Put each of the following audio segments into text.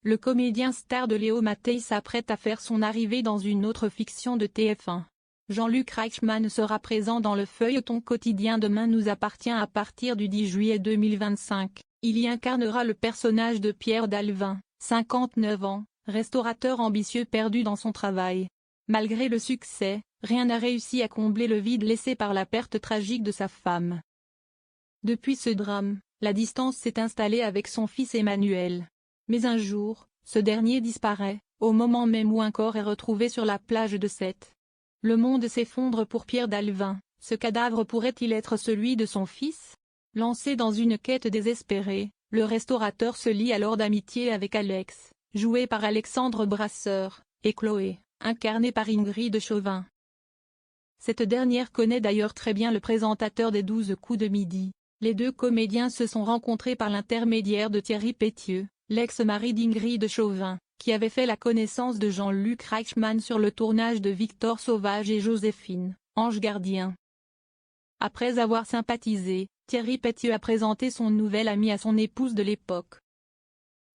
le comédien star de Léo Mattei s'apprête à faire son arrivée dans une autre fiction de TF1. Jean-Luc Reichmann sera présent dans le feuilleton quotidien Demain nous appartient à partir du 10 juillet 2025. Il y incarnera le personnage de Pierre Dalvin, 59 ans, restaurateur ambitieux perdu dans son travail. Malgré le succès, rien n'a réussi à combler le vide laissé par la perte tragique de sa femme. Depuis ce drame, la distance s'est installée avec son fils Emmanuel. Mais un jour, ce dernier disparaît, au moment même où un corps est retrouvé sur la plage de Sète. Le monde s'effondre pour Pierre Dalvin. Ce cadavre pourrait-il être celui de son fils? Lancé dans une quête désespérée, le restaurateur se lie alors d'amitié avec Alex, joué par Alexandre Brasseur, et Chloé, incarnée par Ingrid Chauvin. Cette dernière connaît d'ailleurs très bien le présentateur des 12 coups de midi. Les deux comédiens se sont rencontrés par l'intermédiaire de Thierry Pétieux, l'ex-mari d'Ingrid Chauvin, qui avait fait la connaissance de Jean-Luc Reichmann sur le tournage de Victor Sauvage et Joséphine, Ange gardien. Après avoir sympathisé, Thierry Pétieux a présenté son nouvel ami à son épouse de l'époque.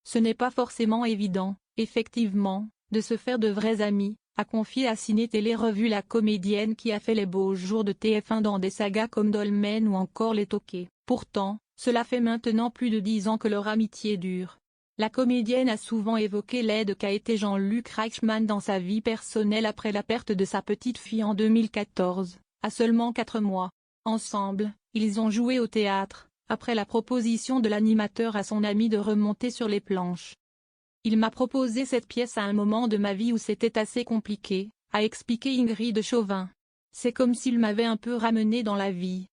Ce n'est pas forcément évident, effectivement, de se faire de vrais amis, a confié à Ciné Télé Revue la comédienne qui a fait les beaux jours de TF1 dans des sagas comme Dolmen ou encore Les Toqués. Pourtant, cela fait maintenant plus de 10 ans que leur amitié dure. La comédienne a souvent évoqué l'aide qu'a été Jean-Luc Reichmann dans sa vie personnelle après la perte de sa petite fille en 2014, à seulement 4 mois. Ensemble, ils ont joué au théâtre, après la proposition de l'animateur à son ami de remonter sur les planches. Il m'a proposé cette pièce à un moment de ma vie où c'était assez compliqué, a expliqué Ingrid Chauvin. C'est comme s'il m'avait un peu ramené dans la vie.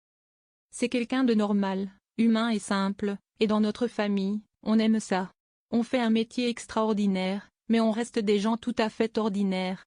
C'est quelqu'un de normal, humain et simple, et dans notre famille, on aime ça. On fait un métier extraordinaire, mais on reste des gens tout à fait ordinaires.